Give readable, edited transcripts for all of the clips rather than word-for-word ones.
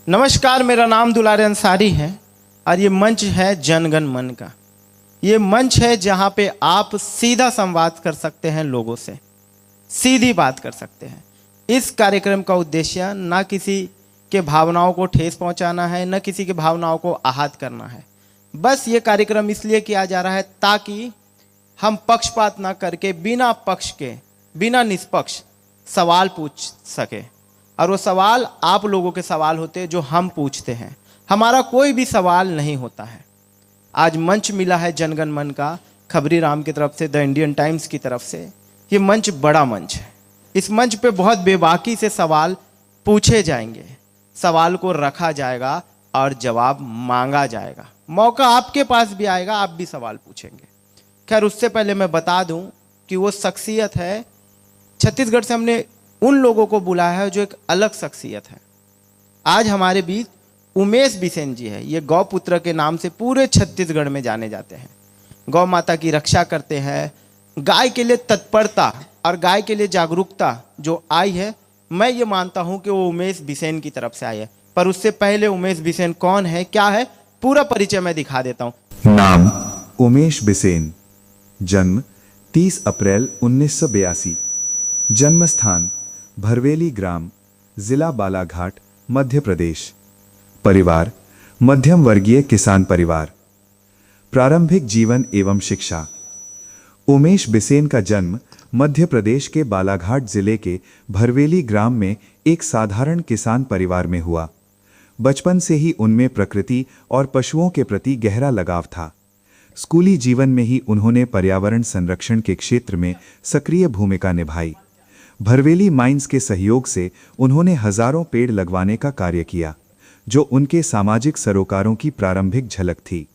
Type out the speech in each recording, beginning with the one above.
नमस्कार, मेरा नाम दुलारे अंसारी है और ये मंच है जनगण मन का। ये मंच है जहाँ पे आप सीधा संवाद कर सकते हैं, लोगों से सीधी बात कर सकते हैं। इस कार्यक्रम का उद्देश्य न किसी के भावनाओं को ठेस पहुँचाना है, न किसी के भावनाओं को आहत करना है। बस ये कार्यक्रम इसलिए किया जा रहा है ताकि हम पक्षपात ना करके बिना पक्ष के, बिना निष्पक्ष सवाल पूछ सके। और वो सवाल आप लोगों के सवाल होते हैं जो हम पूछते हैं, हमारा कोई भी सवाल नहीं होता है। आज मंच मिला है जनगण मन का, खबरी राम की तरफ से, द इंडियन टाइम्स की तरफ से। ये मंच बड़ा मंच है। इस मंच पे बहुत बेबाकी से सवाल पूछे जाएंगे, सवाल को रखा जाएगा और जवाब मांगा जाएगा। मौका आपके पास भी आएगा, आप भी सवाल पूछेंगे। खैर, उससे पहले मैं बता दूं कि वो शख्सियत है, छत्तीसगढ़ से हमने उन लोगों को बुलाया है जो एक अलग शख्सियत है। आज हमारे बीच उमेश बिसेन जी है। ये गौ पुत्र के नाम से पूरे छत्तीसगढ़ में जाने जाते हैं। गौ माता की रक्षा करते हैं। गाय के लिए तत्परता और गाय के लिए जागरूकता जो आई है, मैं ये मानता हूं कि वो उमेश बिसेन की तरफ से आई है। पर उससे पहले उमेश बिसेन कौन है, क्या है, पूरा परिचय मैं दिखा देता हूं। नाम उमेश बिसेन। जन्म 30 अप्रैल 1982। जन्म स्थान भरवेली ग्राम, जिला बालाघाट, मध्य प्रदेश। परिवार मध्यम वर्गीय किसान परिवार। प्रारंभिक जीवन एवं शिक्षा। उमेश बिसेन का जन्म मध्य प्रदेश के बालाघाट जिले के भरवेली ग्राम में एक साधारण किसान परिवार में हुआ। बचपन से ही उनमें प्रकृति और पशुओं के प्रति गहरा लगाव था। स्कूली जीवन में ही उन्होंने पर्यावरण संरक्षण के क्षेत्र में सक्रिय भूमिका निभाई। भरवेली माइंस के सहयोग से उन्होंने हजारों पेड़ लगवाने का कार्य किया, जो उनके सामाजिक सरोकारों की प्रारंभिक झलक थी।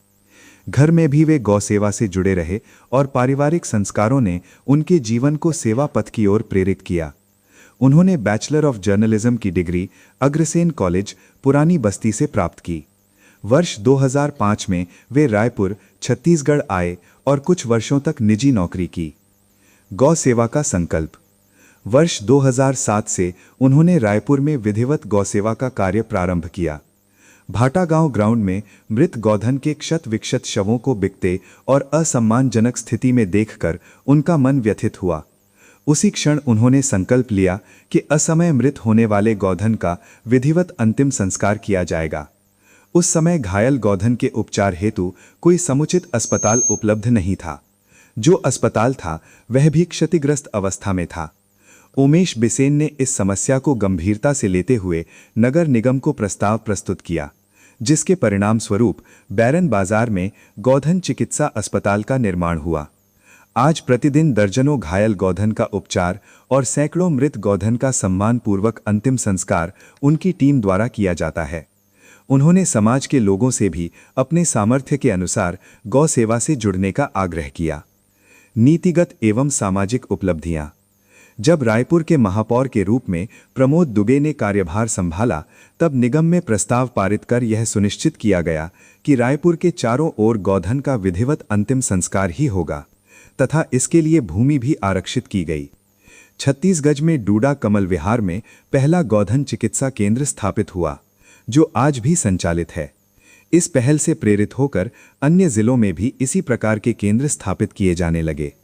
घर में भी वे गौ सेवा से जुड़े रहे और पारिवारिक संस्कारों ने उनके जीवन को सेवा पथ की ओर प्रेरित किया। उन्होंने बैचलर ऑफ जर्नलिज्म की डिग्री अग्रसेन कॉलेज, पुरानी बस्ती से प्राप्त की। वर्ष 2005 में वे रायपुर, छत्तीसगढ़ आए और कुछ वर्षों तक निजी नौकरी की। गौ सेवा का संकल्प। वर्ष 2007 से उन्होंने रायपुर में विधिवत गौसेवा का कार्य प्रारंभ किया। भाटागांव ग्राउंड में मृत गौधन के क्षत विक्षत शवों को बिकते और असम्मानजनक स्थिति में देखकर उनका मन व्यथित हुआ। उसी क्षण उन्होंने संकल्प लिया कि असमय मृत होने वाले गौधन का विधिवत अंतिम संस्कार किया जाएगा। उस समय घायल गौधन के उपचार हेतु कोई समुचित अस्पताल उपलब्ध नहीं था। जो अस्पताल था वह भी क्षतिग्रस्त अवस्था में था। उमेश बिसेन ने इस समस्या को गंभीरता से लेते हुए नगर निगम को प्रस्ताव प्रस्तुत किया, जिसके परिणाम स्वरूप बैरन बाजार में गौधन चिकित्सा अस्पताल का निर्माण हुआ। आज प्रतिदिन दर्जनों घायल गौधन का उपचार और सैकड़ों मृत गौधन का सम्मानपूर्वक अंतिम संस्कार उनकी टीम द्वारा किया जाता है। उन्होंने समाज के लोगों से भी अपने सामर्थ्य के अनुसार गौ सेवा से जुड़ने का आग्रह किया। नीतिगत एवं सामाजिक उपलब्धियां। जब रायपुर के महापौर के रूप में प्रमोद दुबे ने कार्यभार संभाला, तब निगम में प्रस्ताव पारित कर यह सुनिश्चित किया गया कि रायपुर के चारों ओर गौधन का विधिवत अंतिम संस्कार ही होगा तथा इसके लिए भूमि भी आरक्षित की गई। छत्तीसगढ़ में डूडा कमल विहार में पहला गौधन चिकित्सा केंद्र स्थापित हुआ, जो आज भी संचालित है। इस पहल से प्रेरित होकर अन्य जिलों में भी इसी प्रकार के केंद्र स्थापित किए जाने लगे।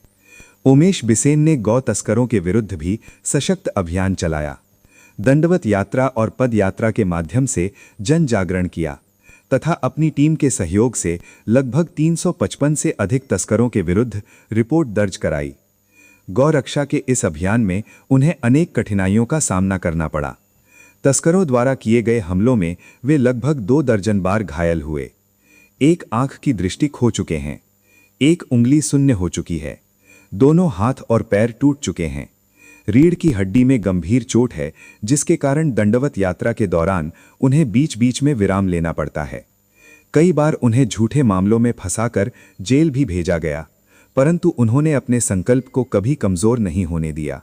उमेश बिसेन ने गौ तस्करों के विरुद्ध भी सशक्त अभियान चलाया। दंडवत यात्रा और पद यात्रा के माध्यम से जन जागरण किया तथा अपनी टीम के सहयोग से लगभग 355 से अधिक तस्करों के विरुद्ध रिपोर्ट दर्ज कराई। गौ रक्षा के इस अभियान में उन्हें अनेक कठिनाइयों का सामना करना पड़ा। तस्करों द्वारा किए गए हमलों में वे लगभग 2 दर्जन बार घायल हुए। एक आंख की दृष्टि खो चुके हैं, एक उंगली शून्य हो चुकी है, दोनों हाथ और पैर टूट चुके हैं। रीढ़ की हड्डी में गंभीर चोट है, जिसके कारण दंडवत यात्रा के दौरान उन्हें बीच बीच में विराम लेना पड़ता है। कई बार उन्हें झूठे मामलों में फंसाकर जेल भी भेजा गया, परंतु उन्होंने अपने संकल्प को कभी कमजोर नहीं होने दिया।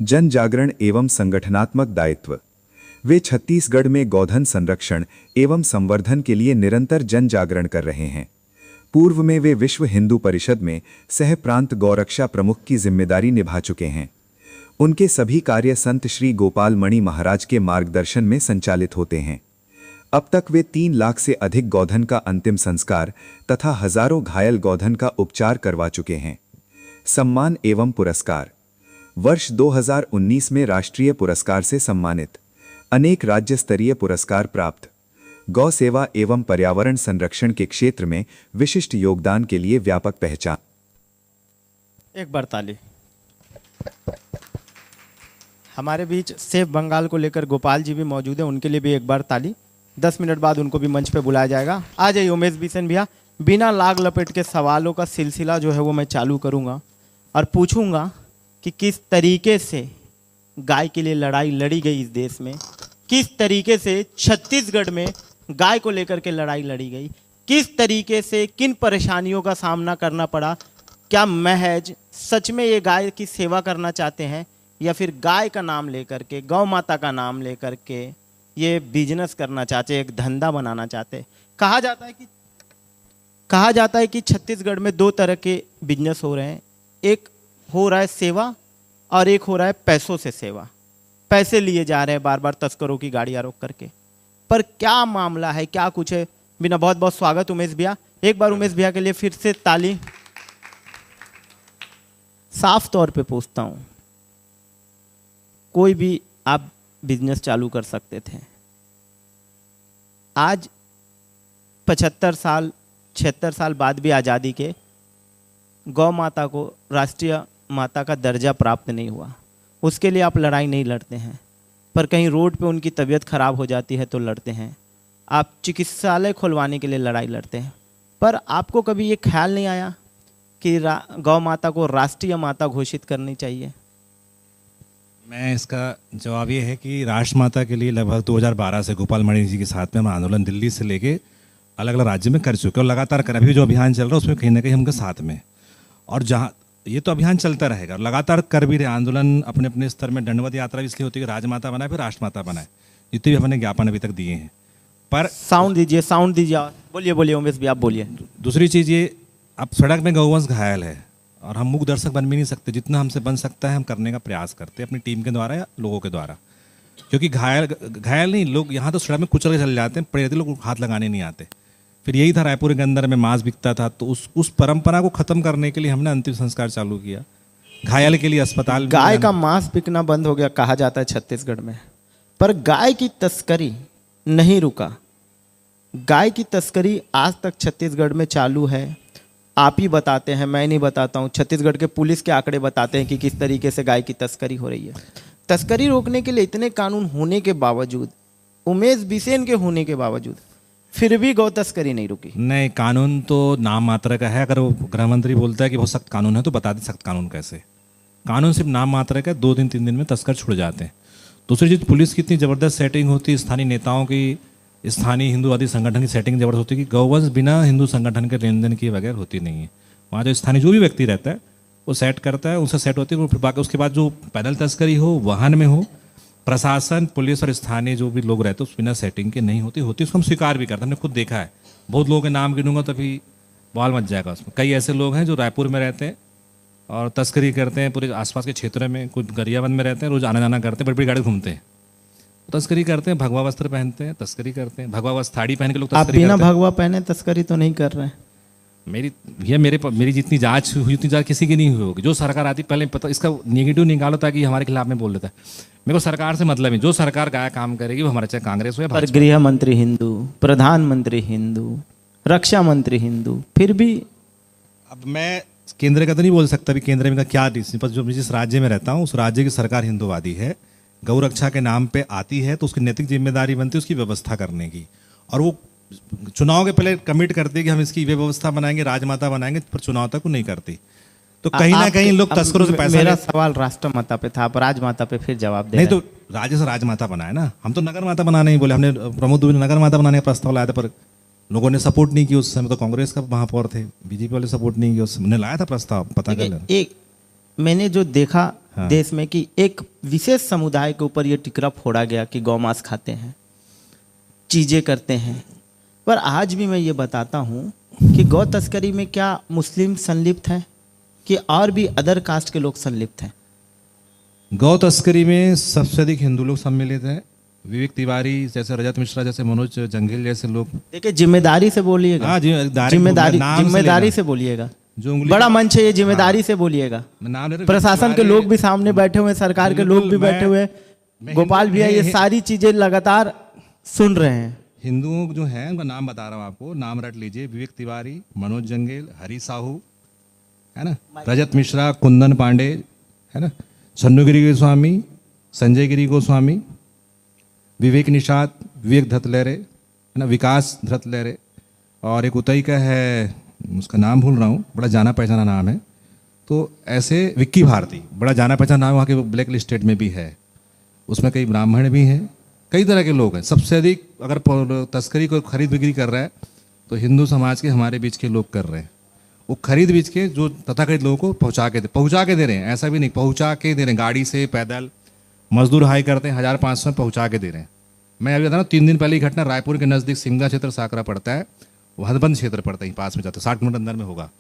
जन जागरण एवं संगठनात्मक दायित्व। वे छत्तीसगढ़ में गौधन संरक्षण एवं संवर्धन के लिए निरंतर जन जागरण कर रहे हैं। पूर्व में वे विश्व हिंदू परिषद में सह प्रांत गौरक्षा प्रमुख की जिम्मेदारी निभा चुके हैं। उनके सभी कार्य संत श्री गोपाल मणि महाराज के मार्गदर्शन में संचालित होते हैं। अब तक वे 3 लाख से अधिक गौधन का अंतिम संस्कार तथा हजारों घायल गौधन का उपचार करवा चुके हैं। सम्मान एवं पुरस्कार। वर्ष 2019 में राष्ट्रीय पुरस्कार से सम्मानित, अनेक राज्य स्तरीय पुरस्कार प्राप्त, गौ सेवा एवं पर्यावरण संरक्षण के क्षेत्र में विशिष्ट योगदान के लिए व्यापक पहचान। एक बार ताली। हमारे बीच सेफ बंगाल को लेकर गोपाल जी भी मौजूद हैं, उनके लिए भी एक बार ताली। 10 मिनट बाद उनको भी मंच पे बुलाया जाएगा। आ जाइए उमेश बिसेन भैया। बिना लाग लपेट के सवालों का सिलसिला जो है वो मैं चालू करूंगा और पूछूंगा कि किस तरीके से गाय के लिए लड़ाई लड़ी गई इस देश में, किस तरीके से छत्तीसगढ़ में गाय को लेकर के लड़ाई लड़ी गई, किस तरीके से किन परेशानियों का सामना करना पड़ा। क्या महज सच में ये गाय की सेवा करना चाहते हैं या फिर गाय का नाम लेकर के, गौ माता का नाम लेकर के ये बिजनेस करना चाहते, एक धंधा बनाना चाहते। कहा जाता है कि छत्तीसगढ़ में 2 तरह के बिजनेस हो रहे हैं। एक हो रहा है सेवा और एक हो रहा है पैसों से सेवा। पैसे लिए जा रहे हैं बार बार तस्करों की गाड़ियां रोक करके। पर क्या मामला है, क्या कुछ है? बिना बहुत बहुत स्वागत उमेश भैया। एक बार उमेश भैया के लिए फिर से ताली। साफ तौर पे पूछता हूं, कोई भी आप बिजनेस चालू कर सकते थे। आज 75 साल 76 साल बाद भी आज़ादी के गौ माता को राष्ट्रीय माता का दर्जा प्राप्त नहीं हुआ, उसके लिए आप लड़ाई नहीं लड़ते हैं। पर कहीं रोड पे उनकी तबीयत खराब हो जाती है तो लड़ते हैं। आप चिकित्सालय खुलवाने के लिए लड़ाई लड़ते हैं। पर आपको कभी ये ख्याल नहीं आया कि गौ माता को राष्ट्रीय माता घोषित करनी चाहिए? मैं इसका जवाब ये है कि राष्ट्रमाता के लिए लगभग 2012 से गोपाल मणि जी के साथ में हम आंदोलन दिल्ली से लेके अलग अलग राज्य में कर चुके हैं और लगातार कर अभी जो अभियान चल रहा है उसमें कहीं ना कहीं हमके साथ में, और जहाँ ये तो अभियान चलता रहेगा, लगातार कर भी रहे आंदोलन अपने अपने स्तर में। दंडवत यात्रा भी इसलिए होती है कि राजमाता बनाए फिर राष्ट्रमाता बनाए, जितने भी हमने ज्ञापन अभी तक दिए हैं। पर साउंड दीजिए, साउंड दीजिए। बोलिए बोलिए उमेश भी, आप बोलिए। दूसरी चीज़ ये, अब सड़क में गौवंश घायल है और हम मूक दर्शक बन भी नहीं सकते। जितना हमसे बन सकता है हम करने का प्रयास करते हैं अपनी टीम के द्वारा या लोगों के द्वारा, क्योंकि घायल नहीं लोग यहाँ तो सड़क में कुचल के चले जाते हैं, पड़े रहते लोग हाथ लगाने नहीं आते। फिर यही था, रायपुर के अंदर में मांस बिकता था, तो उस परंपरा को ख़त्म करने के लिए हमने अंतिम संस्कार चालू किया। घायल के लिए अस्पताल, गाय का मांस बिकना बंद हो गया कहा जाता है छत्तीसगढ़ में, पर गाय की तस्करी नहीं रुका। गाय की तस्करी आज तक छत्तीसगढ़ में चालू है। आप ही बताते हैं, मैं नहीं बताता हूँ। छत्तीसगढ़ के पुलिस के आंकड़े बताते हैं कि किस तरीके से गाय की तस्करी हो रही है। तस्करी रोकने के लिए इतने कानून होने के बावजूद, उमेश बिसेन के होने के बावजूद, फिर भी गौ तस्करी नहीं रुकी। नहीं, कानून तो नाम मात्र का है। अगर वो गृह मंत्री बोलता है कि बहुत सख्त कानून है तो बता दे सख्त कानून कैसे। कानून सिर्फ नाम मात्र का, 2 दिन 3 दिन में तस्कर छुड़ जाते हैं। दूसरी चीज़, पुलिस की इतनी ज़बरदस्त सेटिंग होती है, स्थानीय नेताओं की, स्थानीय हिंदूवादी संगठन की सेटिंग जबरदस्त होती है कि गौवंश बिना हिंदू संगठन के लेन देन किए बगैर होती नहीं है। वहाँ जो स्थानीय जो भी व्यक्ति रहता है वो सेट करता है, उनसे सेट होती है। फिर बाकी उसके बाद जो पैदल तस्करी हो, वाहन में हो, प्रशासन, पुलिस और स्थानीय जो भी लोग रहते हैं उस बिना सेटिंग के नहीं होती। उसको हम स्वीकार भी करते हैं। हमने खुद देखा है, बहुत लोगों के नाम गिनूंगा तभी बवाल मच जाएगा उसमें। कई ऐसे लोग हैं जो रायपुर में रहते हैं और तस्करी करते हैं पूरे आसपास के क्षेत्र में। कुछ गरियाबंद में रहते हैं, रोज आना जाना करते हैं, बड़ी बड़ी गाड़ी घूमते हैं, तस्करी करते हैं। भगवा वस्त्र पहनते हैं, तस्करी करते हैं। भगवा वस्त्र साड़ी पहन के लोग आप बिना भगवा पहने तस्करी तो नहीं कर रहे हैं? मेरी जितनी जांच हुई उतनी जांच किसी की नहीं हुई होगी। जो सरकार आती पहले पता इसका नेगेटिव निकालो ताकि हमारे खिलाफ में बोल देता है। मेरे को सरकार से मतलब नहीं, जो सरकार गाया काम करेगी वो हमारा, चाहे कांग्रेस हो या भाजपा। गृह मंत्री हिंदू, प्रधानमंत्री हिंदू, रक्षा मंत्री हिंदू, फिर भी अब मैं केंद्र का तो नहीं बोल सकता। अभी केंद्र में का क्या डिसीजन, पर जो जिस राज्य में रहता हूँ उस राज्य की सरकार हिंदूवादी है, गौ रक्षा के नाम पे आती है, तो उसकी नैतिक जिम्मेदारी बनती है उसकी व्यवस्था करने की। और वो चुनाव के पहले कमिट करती है कि हम इसकी व्यवस्था बनाएंगे, राजमाता बनाएंगे, पर चुनाव तक वो नहीं करती। तो कहीं ना कहीं लोग तस्करों से पैसा। मेरा सवाल राष्ट्रमाता पे था, आप राजमाता पे फिर जवाब दे। नहीं तो राज्य से राजमाता बनाए ना, हम तो नगर माता बनाने ही बोले। हमने प्रमोद दुबे ने नगर माता बनाने का प्रस्ताव लाया था, पर लोगों ने सपोर्ट नहीं किया। उस समय तो कांग्रेस का महापौर थे, बीजेपी वाले सपोर्ट नहीं किया। उसने लाया था प्रस्ताव, पता कर लेना। एक मैंने जो देखा देश में कि एक विशेष समुदाय के ऊपर ये टिकरा फोड़ा गया कि गौमांस खाते हैं, चीजें करते हैं। पर आज भी मैं ये बताता हूँ कि गौ तस्करी में क्या मुस्लिम संलिप्त है कि और भी अदर कास्ट के लोग संलिप्त हैं? गौ तस्करी में सबसे अधिक हिंदू लोग सम्मिलित हैं विवेक तिवारी जैसे, रजत मिश्रा जैसे, मनोज जंगेल जैसे लोग। देखिए जिम्मेदारी से बोलिएगा, हाँ जिम्मेदारी जिम्मेदारी से बोलिएगा। जो उंगली बड़ा मंच है ये, जिम्मेदारी से बोलिएगा। मैं नाम ले रहा हूं, प्रशासन के लोग भी सामने बैठे हुए हैं, सरकार के लोग भी बैठे हुए हैं, गोपाल भैया ये सारी चीजें लगातार सुन रहे हैं। हिंदुओं जो हैं उनका नाम बता रहा हूँ आपको, नाम रट लीजिए। विवेक तिवारी, मनोज जंगेल, हरी साहू, है ना, रजत मिश्रा, कुंदन पांडे, है ना, छन्नुगिरी गोस्वामी, संजय गिरी गोस्वामी, विवेक निषाद, विवेक धतलेरे, है ना, विकास धतलेरे, और एक उतई का है, उसका नाम भूल रहा हूँ, बड़ा जाना पहचाना नाम है। तो ऐसे विक्की भारती, बड़ा जाना पहचाना नाम, वहाँ के ब्लैक लिस्टेड में भी है। उसमें कई ब्राह्मण भी हैं, कई तरह के लोग हैं। सबसे अधिक अगर तस्करी को खरीद बिक्री कर रहा है तो हिंदू समाज के हमारे बीच के लोग कर रहे हैं। वो खरीद बीच के जो तथाकथित लोगों को पहुंचा के दे रहे हैं, ऐसा भी नहीं, पहुंचा के दे रहे हैं, गाड़ी से, पैदल, मजदूर हाई करते हैं, 1500 में पहुंचा के दे रहे हैं। मैं अभी बता रहा हूँ, 3 दिन पहले की घटना, रायपुर के नज़दीक सिमगा क्षेत्र साकरा पड़ता है, वो हदबंद क्षेत्र पड़ता है, पास में जाता है, 60 मिनट अंदर में होगा।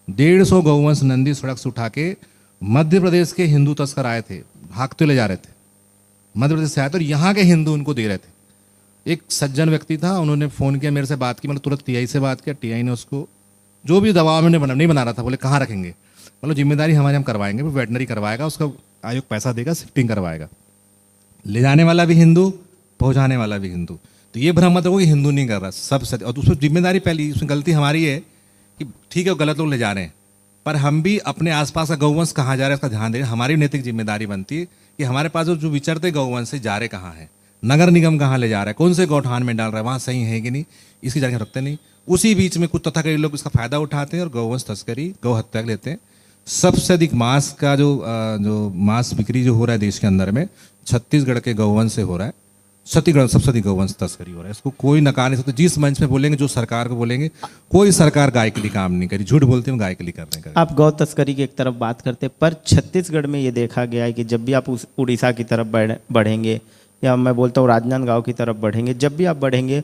150 गौवंश नंदी सड़क से उठा के मध्य प्रदेश के हिंदू तस्कर आए थे, हाँकते ले जा रहे थे, मध्य प्रदेश से आए थे, और यहाँ के हिंदू उनको दे रहे थे। एक सज्जन व्यक्ति था, उन्होंने फ़ोन किया, मेरे से बात की, मतलब तुरंत टीआई से बात किया, टीआई ने उसको जो भी दबाव में नहीं बना रहा था, बोले कहाँ रखेंगे, मतलब जिम्मेदारी हमारी, हम करवाएंगे, वो वेटनरी करवाएगा, उसका आयोग पैसा देगा, शिफ्टिंग करवाएगा। ले जाने वाला भी हिंदू, पहुँचाने वाला भी हिंदू। तो ये भ्रम मत रखो कि हिंदू नहीं कर रहा, सब सच। और उसमें जिम्मेदारी पहली, उसमें गलती हमारी है कि ठीक है वो गलत लोग ले जा रहे हैं, पर हम भी अपने आसपास का गौवंश कहाँ जा रहा है उसका ध्यान दे रहे हैं। हमारी नैतिक जिम्मेदारी बनती है कि हमारे पास जो विचरते गौवंश से जा रहे कहाँ हैं, नगर निगम कहाँ ले जा रहा है, कौन से गौठान में डाल रहा है, वहाँ सही है कि नहीं, इसकी जानकारी रखते नहीं। उसी बीच में कुछ तथाकथित लोग इसका फायदा उठाते हैं और गौवंश तस्करी, गौ हत्या लेते हैं। सबसे अधिक मांस का जो मांस बिक्री जो हो रहा है देश के अंदर में, छत्तीसगढ़ के गौवंश से हो रहा है। छत्तीसगढ़ सबसे अधिक गौवंश तस्करी हो रहा है, इसको कोई नकार नहीं सकता। जिस मंच में बोलेंगे, जो सरकार को बोलेंगे, कोई सरकार गाय के लिए काम नहीं करी, झूठ बोलते हैं गाय के लिए कर रहे हैं। आप गौ तस्करी की एक तरफ बात करते, पर छत्तीसगढ़ में ये देखा गया है कि जब भी आप उड़ीसा की तरफ बढ़ेंगे, या मैं बोलता हूँ राजनांदगांव की तरफ बढ़ेंगे, जब भी आप बढ़ेंगे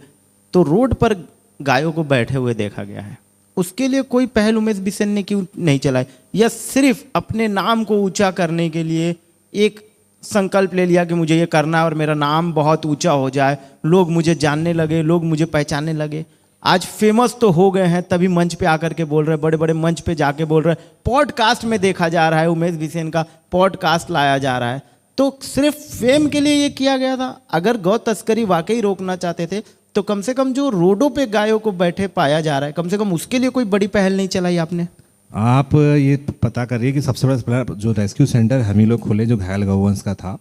तो रोड पर गायों को बैठे हुए देखा गया है। उसके लिए कोई पहल उमेश बिसेन ने क्यों नहीं चलाई, या सिर्फ अपने नाम को ऊंचा करने के लिए एक संकल्प ले लिया कि मुझे ये करना है और मेरा नाम बहुत ऊंचा हो जाए, लोग मुझे जानने लगे, लोग मुझे पहचानने लगे। आज फेमस तो हो गए हैं, तभी मंच पे आकर के बोल रहे हैं, बड़े बड़े मंच पे जाके बोल रहे हैं, पॉडकास्ट में देखा जा रहा है, उमेश बिसेन का पॉडकास्ट लाया जा रहा है। तो सिर्फ फेम के लिए ये किया गया था? अगर गौ तस्करी वाकई रोकना चाहते थे तो कम से कम जो रोडों पे गायों को बैठे पाया जा रहा है, कम से कम उसके लिए कोई बड़ी पहल नहीं चलाई आपने? आप ये पता करिए कि सबसे बड़ा जो रेस्क्यू सेंटर हम ही लोग खोले, जो घायल गौवंश का था,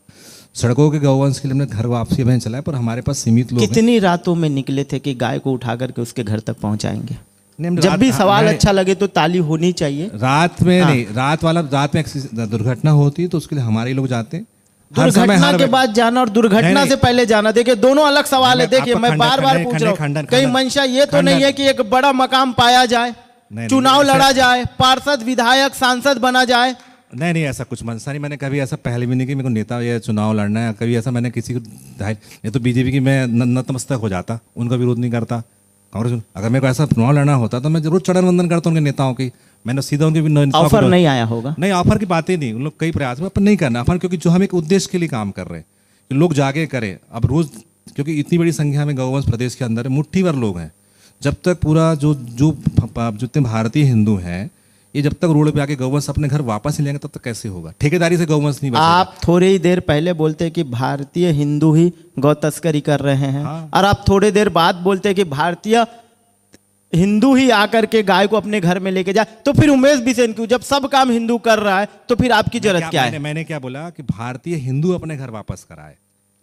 सड़कों के गौवंश के लिए हमने घर वापसी अभियान चलाया, पर हमारे पास सीमित लोग कितनी रातों में निकले थे कि गाय को उठा करके उसके घर तक पहुंचाएंगे? जब भी सवाल अच्छा लगे तो ताली होनी चाहिए। रात में नहीं, रात में दुर्घटना होती है तो उसके लिए हमारे लोग जाते हैं। दुर्घटना के बाद जाना और दुर्घटना से पहले जाना, देखिए दोनों अलग सवाल है। देखिए मैं बार बार पूछ रहा हूँ, कहीं मंशा ये तो नहीं है कि एक बड़ा मकाम पाया जाए, चुनाव लड़ा जाए, पार्षद, विधायक, सांसद बना जाए? नहीं, ऐसा कुछ मंशा नहीं। मैंने कभी ऐसा पहले भी नहीं कि मेरे को नेता या चुनाव लड़ना है, कभी ऐसा मैंने किसी को ये तो बीजेपी की मैं नतमस्तक हो जाता, उनका विरोध नहीं करता। कांग्रेस, अगर मेरे को ऐसा चुनाव लड़ना होता तो मैं जरूर चरण वंदन करता उनके नेताओं की, मैंने सीधा उनके ऑफर नहीं आया होगा। नहीं, ऑफर की बात ही नहीं, उन लोग कई प्रयास में, पर नहीं करना ऑफर, क्योंकि जो हम एक उद्देश्य के लिए काम कर रहे हैं कि लोग जागे करें। अब रोज, क्योंकि इतनी बड़ी संख्या में गौवंश प्रदेश के अंदर मुट्ठी भर लोग हैं, जब तक पूरा जो जितने भारतीय हिंदू हैं, ये जब तक रोड पे आके गौवंश अपने घर वापस नहीं लेंगे तब तक कैसे होगा? ठेकेदारी से गौवंश नहीं बचेगा। आप थोड़ी ही देर पहले बोलते कि भारतीय हिंदू ही गौ तस्करी कर रहे हैं, और आप थोड़ी देर बाद बोलते कि भारतीय हिंदू ही आकर के गाय को अपने घर में लेके जाए। तो फिर उमेश बिसेन क्यों, जब सब काम हिंदू कर रहा है तो फिर आपकी जरूरत क्या है? मैंने क्या बोला कि भारतीय हिंदू अपने घर वापस कराए,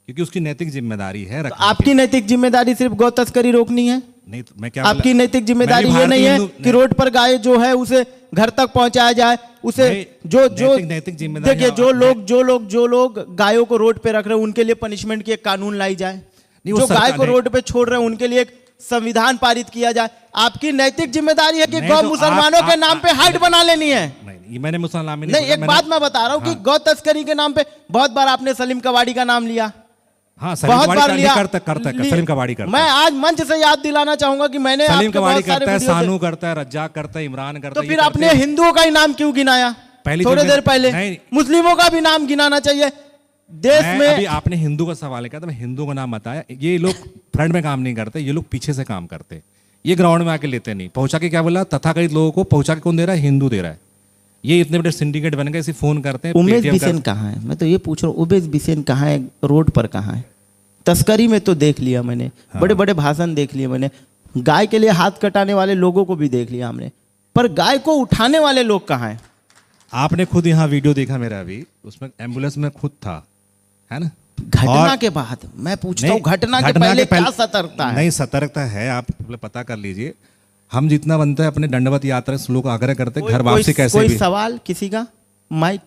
क्योंकि उसकी नैतिक जिम्मेदारी है। तो आपकी नैतिक जिम्मेदारी सिर्फ गौ तस्करी रोकनी है? नहीं, तो मैं क्या आपकी नैतिक जिम्मेदारी ये नहीं है कि रोड पर गाय जो है उसे घर तक पहुंचाया जाए, उसे जो नैतिक जिम्मेदारी, देखिए जो लोग गायों को रोड पे रख रहे हैं उनके लिए पनिशमेंट की एक कानून लाई जाए, जो गाय को रोड पे छोड़ रहे हैं उनके लिए एक संविधान पारित किया जाए। आपकी नैतिक जिम्मेदारी है कि गौ मुसलमानों के नाम पे हाइट बना लेनी है। नहीं, मैंने मुसलमान नहीं, एक बात मैं बता रहा हूँ कि गौ तस्करी के नाम पे बहुत बार आपने सलीम कवाड़ी का नाम लिया। हाँ, बहुत बार लिया, सलीम कवाड़ी करता है। मैं आज मंच से याद दिलाना चाहूंगा कि मैंने सलीम कवाड़ी करता है, सानू करता है, रज्जाक करता है, इमरान करता है। तो फिर आपने हिंदुओं का ही नाम क्यों गिनाया? थोड़ी देर पहले मुस्लिमों का भी नाम गिनाना चाहिए। देश में अभी आपने हिंदू का सवाल किया था, मैं हिंदू का नाम बताया। ये लोग फ्रंट में काम नहीं करते, ये लोग पीछे से काम करते। ये ग्राउंड में आके लेते नहीं। पहुंचा के क्या बोला, तथाकथित लोगों को पहुंचा के कौन दे रहा है? हिंदू दे रहा है। ये इतने बड़े सिंडिकेट बन गए, इसे फोन करते हैं। उमेश पेटीएम बिसेन कहाँ है? मैं तो ये पूछ रहा हूँ, उमेश बिसेन कहाँ है? रोड पर कहाँ है? तस्करी में तो देख लिया मैंने, बड़े बड़े भाषण देख लिए मैंने, गाय के लिए हाथ कटाने वाले लोगों को भी देख लिया हमने, पर गाय को उठाने वाले लोग कहाँ हैं? आपने खुद यहाँ वीडियो देखा मेरा अभी, उसमें एम्बुलेंस में खुद था, है ना? घटना के बाद मैं पूछता हूँ, घटना के पहले क्या सतर्कता है? नहीं, सतर्कता है, आप पता कर लीजिए। हम जितना बनता है अपने दंडवत यात्रा से लोग आग्रह करते हैं, घर वापसी कैसे कोई भी, सवाल किसी का माइक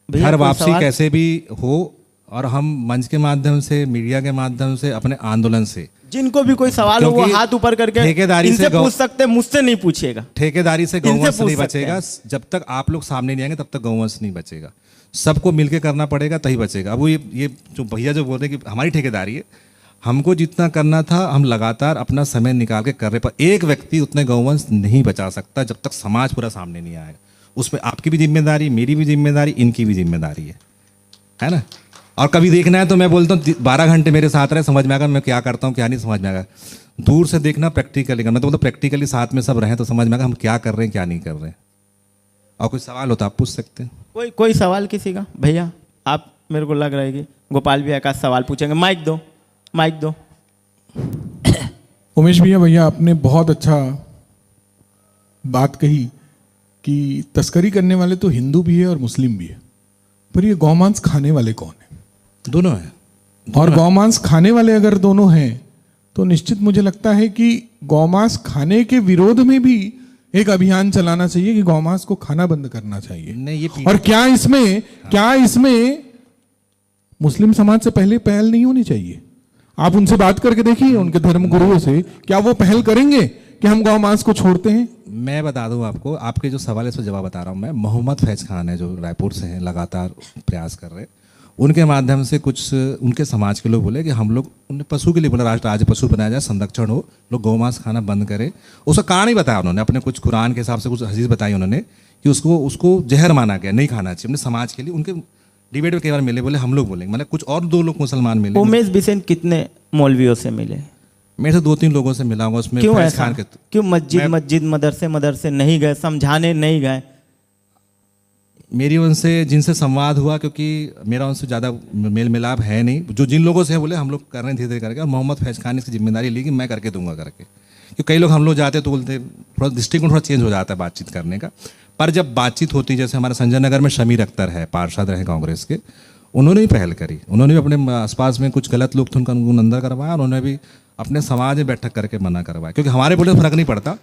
भैया, घर कोई वापसी सवाल? कैसे भी हो, और हम मंच के माध्यम से, मीडिया के माध्यम से, अपने आंदोलन से, जिनको भी कोई सवाल हो वो क्योंकि हाथ ऊपर करके ठेकेदारी इनसे से पूछ सकते हैं, मुझसे नहीं पूछिएगा। ठेकेदारी से इनसे गौवंश पूछ नहीं सकते बचेगा। जब तक आप लोग सामने नहीं आएंगे तब तक गौवंश नहीं बचेगा। सबको मिलके करना पड़ेगा, तभी बचेगा। अब वो ये जो भैया जो बोल रहे हैं कि हमारी ठेकेदारी है, हमको जितना करना था हम लगातार अपना समय निकाल के कर रहे, पर एक व्यक्ति उतने गौवंश नहीं बचा सकता जब तक समाज पूरा सामने नहीं आएगा। उसमें आपकी भी जिम्मेदारी, मेरी भी जिम्मेदारी, इनकी भी जिम्मेदारी है ना? और कभी देखना है तो मैं बोलता हूँ 12 घंटे मेरे साथ रहे, समझ में आएगा मैं क्या करता हूँ क्या नहीं समझ में आएगा। दूर से देखना, प्रैक्टिकली करना। तो बोलता प्रैक्टिकली साथ में सब रहें तो समझ में आएगा हम क्या कर रहे हैं क्या नहीं कर रहे हैं। और कोई सवाल हो तो आप पूछ सकते हैं। कोई सवाल किसी का? भैया आप, मेरे को लग रहा है कि गोपाल भैया का सवाल पूछेंगे। माइक दो, माइक दो। उमेश भैया आपने बहुत अच्छा बात कही कि तस्करी करने वाले तो हिंदू भी है और मुस्लिम भी है, पर ये गौमांस खाने वाले कौन है? दोनों है। और गौमांस खाने वाले अगर दोनों हैं तो निश्चित मुझे लगता है कि गौमांस खाने के विरोध में भी एक अभियान चलाना चाहिए कि गौमांस को खाना बंद करना चाहिए। नहीं, ये और क्या इसमें मुस्लिम समाज से पहले पहल नहीं होनी चाहिए? आप उनसे बात करके देखिए, उनके धर्म गुरुओं से, क्या वो पहल करेंगे कि हम गौमांस को छोड़ते हैं? मैं बता दूं आपको, आपके जो सवाल है इस पर जवाब बता रहा हूं मैं। मोहम्मद फैज खान है जो रायपुर से हैं, लगातार प्रयास कर रहे हैं। उनके माध्यम से कुछ उनके समाज के लोग बोले कि हम लोग, उन्हें पशु के लिए बोला राष्ट्र आज पशु बनाया जाए, संरक्षण हो, लोग गौमांस खाना बंद करें। उसका कारण ही बताया उन्होंने, अपने कुछ कुरान के हिसाब से कुछ हदीस बताई उन्होंने कि उसको जहर माना गया, नहीं खाना चाहिए। अपने समाज के लिए उनके डिबेट में कई बार मिले, बोले हम लोग बोलेंगे, मतलब कुछ और 2 लोग मुसलमान मिले। उमेश बिसेन कितने मौलवियों से मिले? मेरे से 2-3 लोगों से मिला हूँ उसमें। क्यों फैज ऐसा? खान के क्यों मस्जिद मदरसे नहीं गए, समझाने नहीं गए? मेरी उनसे जिनसे संवाद हुआ, क्योंकि मेरा उनसे ज़्यादा मेल मिलाप है नहीं, जो जिन लोगों से है बोले हम लोग कर रहे हैं धीरे धीरे करके। और मोहम्मद फैज खान ने इसकी जिम्मेदारी ली कि मैं करके दूंगा करके, क्योंकि कई लोग हम लोग जाते तो बोलते थोड़ा दृष्टिकोण थोड़ा चेंज हो जाता है बातचीत करने का। पर जब बातचीत होती, जैसे हमारे संजय नगर में शमीर अख्तर है, पार्षद रहे कांग्रेस के, उन्होंने भी पहल करी। उन्होंने भी अपने आसपास में कुछ गलत लोग थे उनका अंदर करवाया, उन्होंने भी अपने समाज में बैठक करके मना करवाया, क्योंकि हमारे बोले फर्क नहीं पड़ता।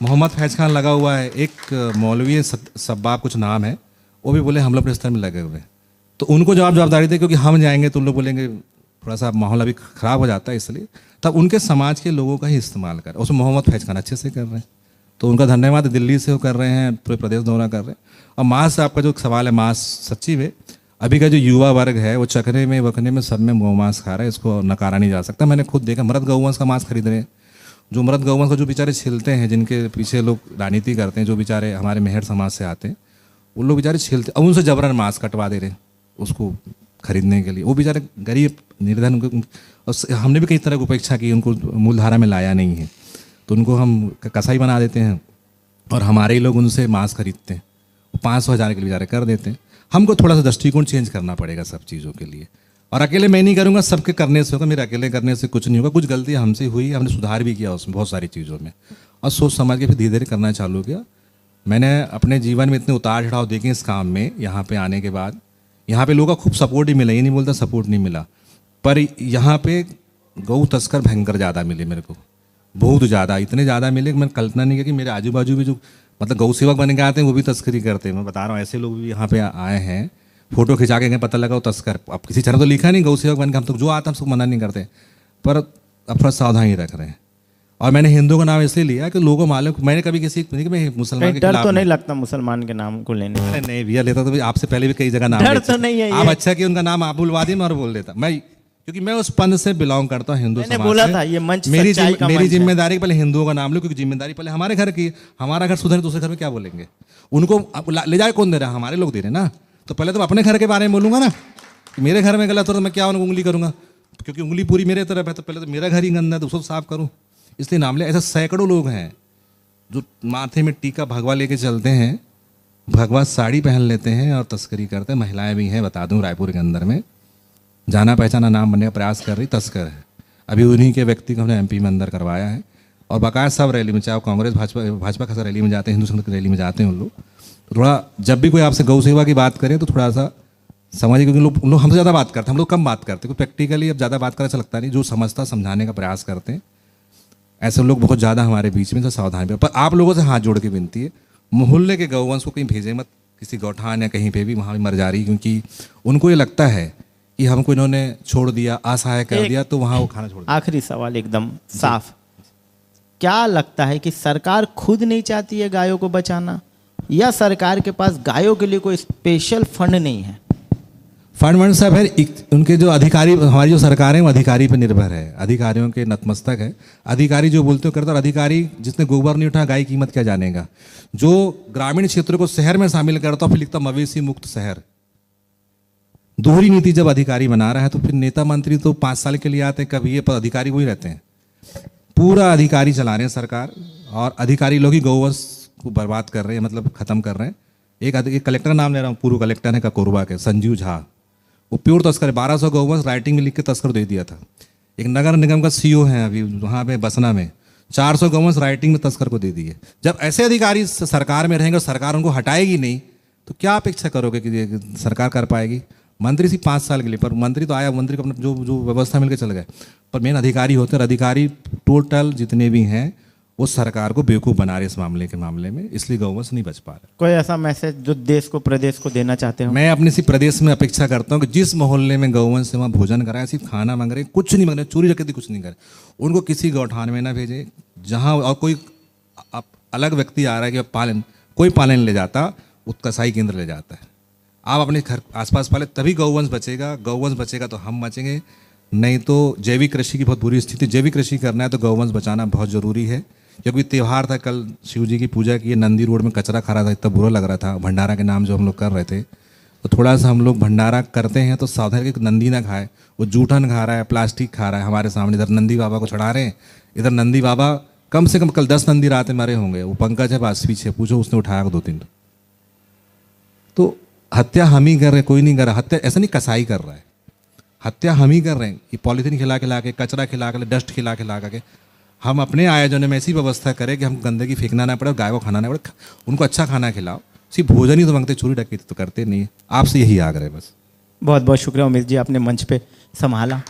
मोहम्मद फैज खान लगा हुआ है, एक मौलवी सब्बाब कुछ नाम है, वो भी बोले हम लोग अपने स्तर में लगे हुए। तो उनको जवाबदारी थे, क्योंकि हम जाएंगे तो उन लोग बोलेंगे थोड़ा सा माहौल अभी ख़राब हो जाता है, इसलिए तब उनके समाज के लोगों का ही इस्तेमाल कर। उसमें मोहम्मद फैज खान अच्छे से कर रहे हैं, तो उनका धन्यवाद। दिल्ली से वो कर रहे हैं, पूरे प्रदेश दौरा कर रहे हैं। और मांस, आपका जो सवाल है मांस, सच्ची में अभी का जो युवा वर्ग है वो चखने में वखने में सब में गौमांस खा रहा है, इसको नकारा नहीं जा सकता। मैंने खुद देखा, मृत गौवंश का मांस खरीद रहे हैं। जो मृत गौवंश को जो बेचारे छिलते हैं, जिनके पीछे लोग राजनीति करते हैं, जो बेचारे हमारे मेहर समाज से आते हैं, वो लोग बेचारे छिलते, अब उनसे जबरन मांस कटवा दे रहे हैं उसको खरीदने के लिए। वो बेचारे गरीब निर्धन, और हमने भी कई तरह की उपेक्षा की, उनको मूलधारा में लाया नहीं है, तो उनको हम कसाई बना देते हैं और हमारे ही लोग उनसे मांस खरीदते हैं। 500-1000 के लिए बेचारे कर देते हैं। हमको थोड़ा सा दृष्टिकोण चेंज करना पड़ेगा सब चीज़ों के लिए। और अकेले मैं नहीं करूँगा, सबके करने से होगा, मेरे अकेले करने से कुछ नहीं होगा। कुछ गलतियाँ हमसे हुई, हमने सुधार भी किया उसमें बहुत सारी चीज़ों में, और सोच समझ के फिर धीरे धीरे करना चालू किया। मैंने अपने जीवन में इतने उतार चढ़ाव देखे इस काम में, यहाँ पे आने के बाद यहाँ पे लोगों का खूब सपोर्ट ही मिला, ये नहीं बोलता सपोर्ट नहीं मिला, पर यहाँ पे गौ तस्कर भयंकर ज़्यादा मिले मेरे को, बहुत ज़्यादा, इतने ज़्यादा मिले कि मैंने कल्पना नहीं किया कि मेरे आजू बाजू भी जो मतलब गौ सेवक बन के आते हैं वो भी तस्करी करते हैं। मैं बता रहा हूँ, ऐसे लोग भी यहाँ पे आए हैं, फोटो खिंचा के गए, पता लगा वो तस्कर। अब किसी तरह तो लिखा नहीं गौ सेवक बन के, हम तो जो आता है हम सबको मना नहीं करते, पर अब थोड़ा सावधानी रख रहे हैं। और मैंने हिंदू का नाम इसलिए लिया कि लोगों को मालूम, मैंने कभी किसी कि मैं मुसलमान के डर खिलाफ तो नहीं लगता मुसलमान के नाम को लेने में? नहीं भैया, लेता तो आपसे पहले भी कई जगह नाम डर तो नहीं है आप ये। अच्छा कि उनका नाम आप बुलवा दी, मैं और बोल देता मैं, क्योंकि मैं उस पंथ से बिलोंग करता हूँ, हिंदू मैंने समाज बोला से। था ये मंच मेरी सच्चाई का मेरी मंच है। जिम्मेदारी पहले हिंदुओं का नाम लो, क्योंकि जिम्मेदारी पहले हमारे घर की। हमारा घर सुधरे दूसरे घर में क्या बोलेंगे? उनको ले जाए कौन दे रहा है? हमारे लोग दे रहे हैं ना, तो पहले तो अपने घर के बारे में बोलूंगा ना। कि मेरे घर में गलत हो तो मैं क्या उनको उंगली करूंगा, क्योंकि उंगली पूरी मेरे तरफ है तो पहले तो मेरा घर ही गंदा है तो उसको साफ करूं। इसलिए नाम लिया। ऐसे सैकड़ों लोग हैं जो माथे में टीका भगवा लेके चलते हैं, भगवा साड़ी पहन लेते हैं और तस्करी करते हैं। महिलाएं भी हैं, बता दूं, रायपुर के अंदर में जाना पहचाना नाम बनने का प्रयास कर रही तस्कर है। अभी उन्हीं के व्यक्ति को हमने MP में अंदर करवाया है और बाकायदा सब रैली में, चाहे कांग्रेस भाजपा का रैली में जाते हैं, हिंदू संघ की रैली में जाते हैं उन लोग। तो थोड़ा जब भी कोई आपसे गौ सेवा की बात करें तो थोड़ा सा समझिए, क्योंकि उन लोग हमसे ज़्यादा बात करते हैं, हम लोग कम बात करते हैं। क्योंकि प्रैक्टिकली अब ज़्यादा बात करना अच्छा लगता नहीं, जो समझता समझाने का प्रयास करते हैं ऐसे लोग बहुत ज़्यादा हमारे बीच में, तो सावधान भी। पर आप लोगों से हाथ जोड़ के विनती है, मोहल्ले के गौवंश को कहीं भेजें मत, किसी गौठान या कहीं पे भी, वहाँ भी मर जा रही, क्योंकि उनको ये लगता है कि हमको इन्होंने छोड़ दिया, असहाय कर दिया, तो वहाँ वो खाना छोड़ दिया। आखिरी सवाल एकदम साफ, क्या लगता है कि सरकार खुद नहीं चाहती है गायों को बचाना, या सरकार के पास गायों के लिए कोई स्पेशल फंड नहीं है? फंड साहब है, उनके जो अधिकारी, हमारी जो सरकार है वो अधिकारी पर निर्भर है, अधिकारियों के नतमस्तक है। अधिकारी जो बोलते हो करता, और अधिकारी जिसने गोबर नहीं उठा गाय की कीमत क्या जानेगा। जो ग्रामीण क्षेत्रों को शहर में शामिल करता फिर लिखता मवेशी मुक्त शहर। दोहरी नीति जब अधिकारी बना रहा है तो फिर नेता मंत्री तो 5 साल के लिए आते हैं, कभी ये पर अधिकारी वही रहते हैं। पूरा अधिकारी चला रहे हैं सरकार, और अधिकारी लोग ही गौवंश को बर्बाद कर रहे हैं, मतलब खत्म कर रहे हैं। एक कलेक्टर नाम ले रहा हूँ, पूर्व कलेक्टर है ककोरबा के, संजीव झा, वो प्योर तस्कर, 1200 गौवंश राइटिंग में लिख के तस्कर दे दिया था। एक नगर निगम का CEO है अभी वहाँ पे बसना में, 400 गौवंश राइटिंग में तस्कर को दे दिए। जब ऐसे अधिकारी सरकार में रहेंगे और सरकार उनको हटाएगी नहीं तो क्या अपेक्षा करोगे कि ये सरकार कर पाएगी? मंत्री सिर्फ 5 साल के लिए, पर मंत्री तो आया, मंत्री को अपना जो व्यवस्था मिलकर चल गए, पर मेन अधिकारी होते हैं। अधिकारी टोटल जितने भी हैं वो सरकार को बेवकूफ़ बना रहे इस मामले में, इसलिए गौवंश नहीं बच पा रहे। कोई ऐसा मैसेज जो देश को, प्रदेश को देना चाहते हो? मैं अपने सिर्फ प्रदेश में अपेक्षा करता हूँ कि जिस मोहल्ले में गौवंश से वहाँ भोजन कराए, सिर्फ खाना मांग रहे, कुछ नहीं मांग रहे, चोरी डकैती कुछ नहीं करे, उनको किसी गौठान में ना भेजे जहाँ, और कोई अलग व्यक्ति आ रहा है कि कोई पालन ले जाता, उत्कसाई केंद्र ले जाता है। आप अपने घर आसपास पाले, तभी गौवंश बचेगा। गौवंश बचेगा तो हम बचेंगे, नहीं तो जैविक कृषि की बहुत बुरी स्थिति। जैविक कृषि करना है तो गौवंश बचाना बहुत ज़रूरी है। क्योंकि त्यौहार था, कल शिव जी की पूजा की, नंदी रोड में कचरा खा रहा था, इतना बुरा लग रहा था, भंडारा के नाम जो हम लोग कर रहे थे। तो थोड़ा सा हम लोग भंडारा करते हैं तो सावधान कि नंदी ना खाए, वो जूठन खा रहा है, प्लास्टिक खा रहा है हमारे सामने। इधर नंदी बाबा को चढ़ा रहे हैं, इधर नंदी बाबा कम से कम कल 10 नंदी रात में मरे होंगे। वो पंकज है पास पीछे, पूछो उसने उठाया 2-3। तो हत्या हम ही कर रहे हैं, कोई नहीं कर रहा। हत्या ऐसा नहीं, कसाई कर रहा है, हत्या हम ही कर रहे हैं। ये पॉलीथीन खिला के, कचरा खिला के, डस्ट खिला के हम अपने आयोजन में ऐसी व्यवस्था करें कि हम गंदगी फेंकना ना पड़े, गाय को खाना ना पड़े, उनको अच्छा खाना खिलाओ। सिर्फ भोजन ही तो मांगते, चोरी डकैती तो करते नहीं। आपसे यही आग्रह है बस। बहुत बहुत शुक्रिया उमेश जी, आपने मंच पे संभाला।